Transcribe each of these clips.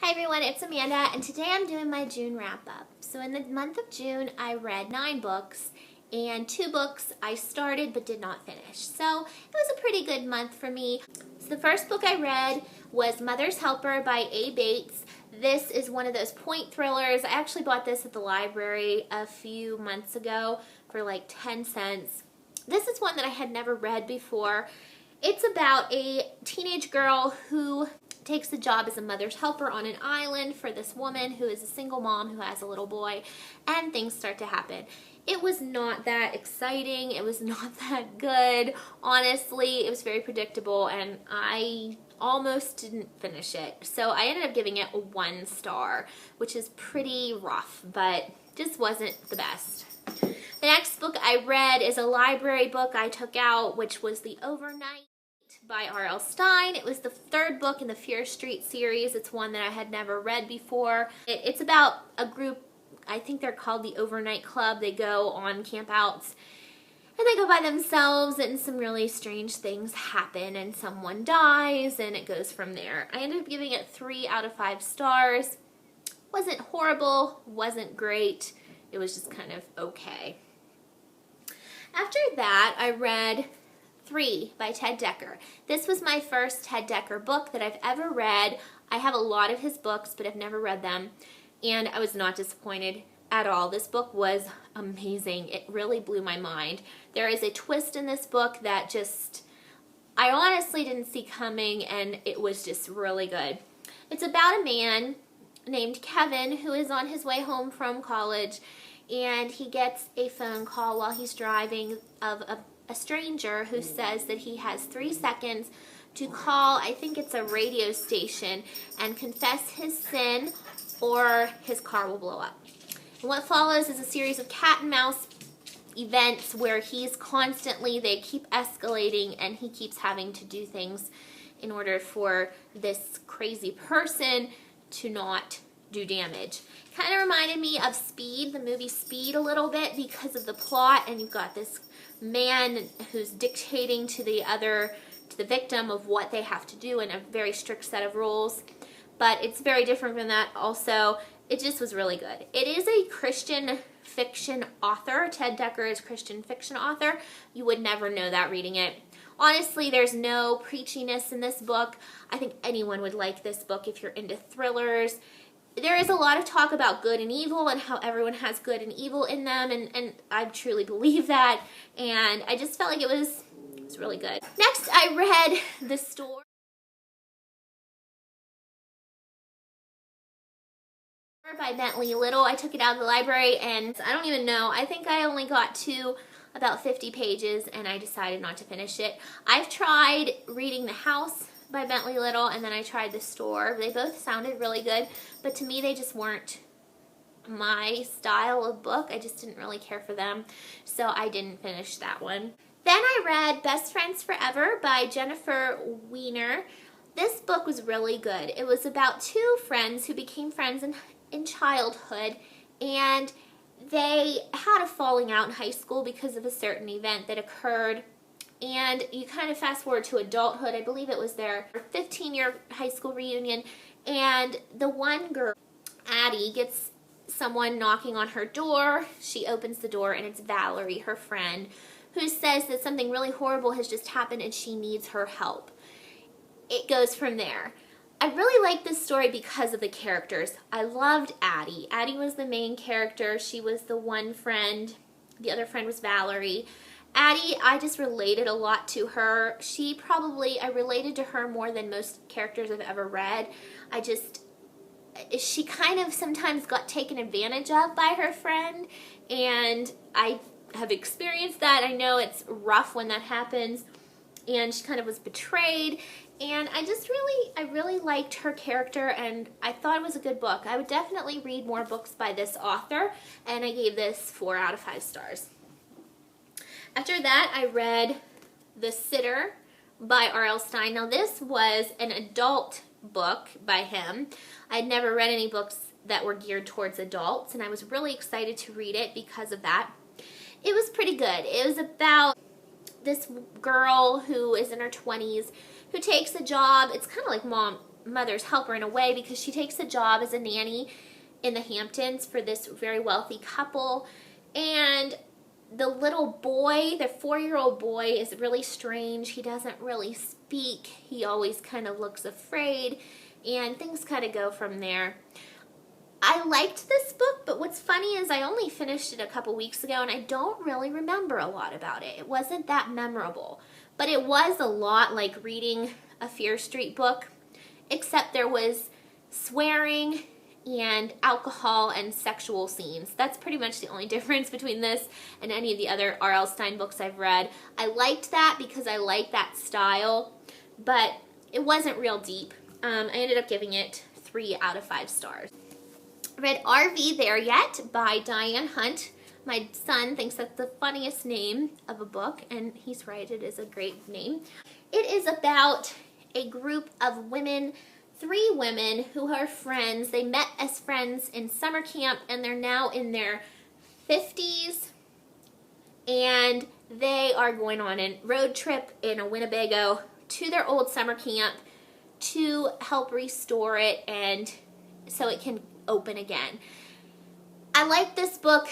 Hi everyone, it's Amanda, and today I'm doing my June wrap-up. So in the month of June, I read 9 books, and 2 books I started but did not finish. So it was a pretty good month for me. So the first book I read was Mother's Helper by A. Bates. This is one of those point thrillers. I actually bought this at the library a few months ago for like 10 cents. This is one that I had never read before. It's about a teenage girl who takes the job as a mother's helper on an island for this woman who is a single mom who has a little boy, and things start to happen. It was not that exciting. It was not that good. Honestly, it was very predictable, and I almost didn't finish it. So I ended up giving it a 1 star, which is pretty rough, but just wasn't the best. The next book I read is a library book I took out, which was The Overnight by R.L. Stine. It was the 3rd book in the Fear Street series. It's one that I had never read before. It's about a group, I think they're called the Overnight Club. They go on campouts and they go by themselves, and some really strange things happen and someone dies, and it goes from there. I ended up giving it 3 out of 5 stars. Wasn't horrible, wasn't great. It was just kind of okay. After that, I read 3 by Ted Dekker. This was my first Ted Dekker book that I've ever read. I have a lot of his books, but I've never read them, and I was not disappointed at all. This book was amazing. It really blew my mind. There is a twist in this book that I honestly didn't see coming, and it was just really good. It's about a man named Kevin who is on his way home from college, and he gets a phone call while he's driving of a stranger who says that he has 3 seconds to call, I think it's a radio station, and confess his sin or his car will blow up. And what follows is a series of cat and mouse events where they keep escalating, and he keeps having to do things in order for this crazy person to not do damage. Kind of reminded me of Speed, the movie Speed, a little bit because of the plot, and you've got this man who's dictating to the victim of what they have to do in a very strict set of rules. But it's very different from that also. It just was really good. It is a Christian fiction author. Ted Dekker is a Christian fiction author. You would never know that reading it. Honestly, there's no preachiness in this book. I think anyone would like this book if you're into thrillers. There is a lot of talk about good and evil and how everyone has good and evil in them, and I truly believe that, and I just felt like it was really good. Next, I read The Store by Bentley Little. I took it out of the library, and I don't even know. I think I only got to about 50 pages, and I decided not to finish it. I've tried reading The House by Bentley Little, and then I tried The Store. They both sounded really good, but to me they just weren't my style of book. I just didn't really care for them, so I didn't finish that one. Then I read Best Friends Forever by Jennifer Weiner. This book was really good. It was about 2 friends who became friends in childhood, and they had a falling out in high school because of a certain event that occurred. And you kind of fast forward to adulthood. I believe it was their 15-year high school reunion, and the one girl, Addie, gets someone knocking on her door. She opens the door, and it's Valerie, her friend, who says that something really horrible has just happened and she needs her help. It goes from there. I really liked this story because of the characters. I loved Addie. Addie was the main character. She was the one friend. The other friend was Valerie. Addie, I just related a lot to her. I related to her more than most characters I've ever read. She kind of sometimes got taken advantage of by her friend, and I have experienced that. I know it's rough when that happens, and she kind of was betrayed, and I really liked her character, and I thought it was a good book. I would definitely read more books by this author, and I gave this 4 out of 5 stars. After that, I read The Sitter by R.L. Stine. Now, this was an adult book by him. I'd never read any books that were geared towards adults, and I was really excited to read it because of that. It was pretty good. It was about this girl who is in her 20s who takes a job. It's kind of like mother's helper in a way, because she takes a job as a nanny in the Hamptons for this very wealthy couple. And the little boy, the 4-year-old boy, is really strange. He doesn't really speak. He always kind of looks afraid, and things kind of go from there. I liked this book, but what's funny is I only finished it a couple weeks ago, and I don't really remember a lot about it. It wasn't that memorable, but it was a lot like reading a Fear Street book, except there was swearing and alcohol and sexual scenes. That's pretty much the only difference between this and any of the other R.L. Stine books I've read. I liked that because I like that style, but it wasn't real deep. I ended up giving it 3 out of 5 stars. I read RV There Yet by Diane Hunt. My son thinks that's the funniest name of a book, and he's right, it is a great name. It is about a group of women, 3 women who are friends. They met as friends in summer camp, and they're now in their 50s, and they are going on a road trip in a Winnebago to their old summer camp to help restore it and so it can open again. I like this book.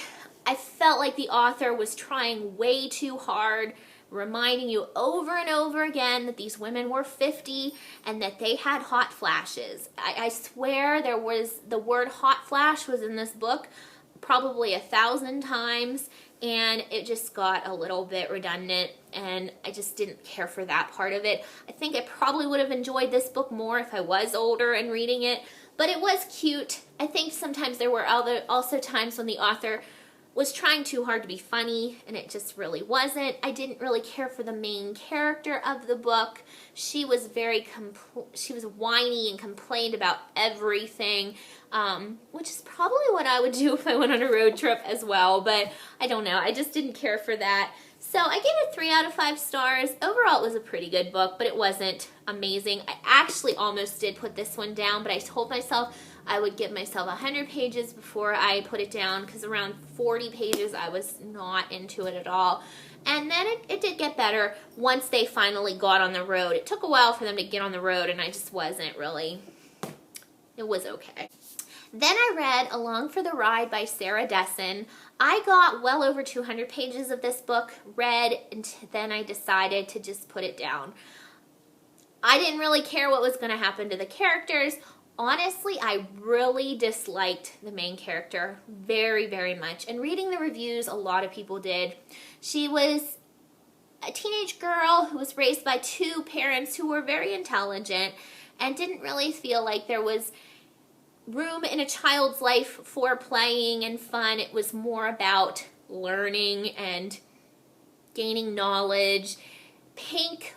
I felt like the author was trying way too hard, reminding you over and over again that these women were 50 and that they had hot flashes. I swear there was, the word hot flash was in this book probably 1,000 times, and it just got a little bit redundant, and I just didn't care for that part of it. I think I probably would have enjoyed this book more if I was older and reading it, but it was cute. I think sometimes there were also times when the author was trying too hard to be funny, and it just really wasn't. I didn't really care for the main character of the book. She was she was whiny and complained about everything, which is probably what I would do if I went on a road trip as well, but I don't know. I just didn't care for that. So I gave it 3 out of 5 stars. Overall, it was a pretty good book, but it wasn't amazing. I actually almost did put this one down, but I told myself I would give myself 100 pages before I put it down, because around 40 pages I was not into it at all. And then it did get better once they finally got on the road. It took a while for them to get on the road, and I just wasn't really, it was okay. Then I read Along for the Ride by Sarah Dessen. I got well over 200 pages of this book read, and then I decided to just put it down. I didn't really care what was going to happen to the characters. Honestly, I really disliked the main character very, very much. And reading the reviews, a lot of people did. She was a teenage girl who was raised by 2 parents who were very intelligent and didn't really feel like there was room in a child's life for playing and fun. It was more about learning and gaining knowledge. Pink,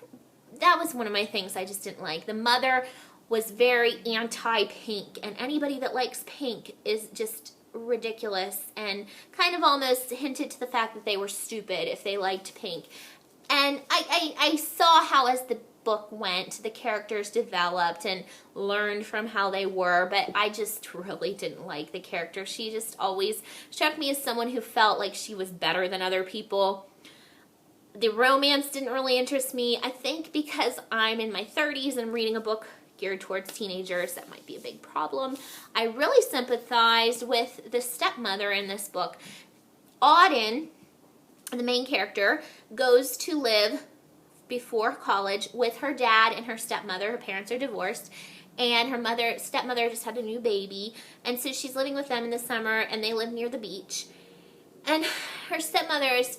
that was one of my things I just didn't like. The mother was very anti-pink, and anybody that likes pink is just ridiculous, and kind of almost hinted to the fact that they were stupid if they liked pink. And I saw how, as the book went, the characters developed and learned from how they were, but I just really didn't like the character. She just always struck me as someone who felt like she was better than other people. The romance didn't really interest me. I think because I'm in my 30s and reading a book geared towards teenagers, that might be a big problem. I really sympathized with the stepmother in this book. Auden, the main character, goes to live before college with her dad and her stepmother. Her parents are divorced, and her stepmother just had a new baby, and so she's living with them in the summer, and they live near the beach. And her stepmother is,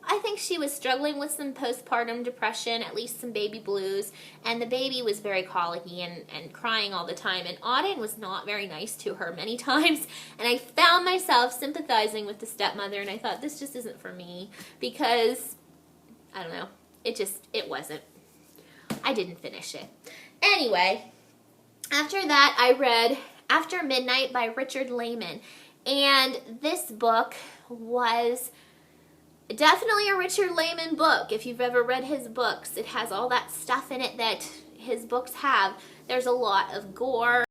I think she was struggling with some postpartum depression, at least some baby blues, and the baby was very colicky and crying all the time, and Auden was not very nice to her many times, and I found myself sympathizing with the stepmother, and I thought, this just isn't for me, because, I don't know, it wasn't. I didn't finish it. Anyway, after that, I read After Midnight by Richard Laymon, and this book was definitely a Richard Laymon book. If you've ever read his books, it has all that stuff in it that his books have. There's a lot of gore.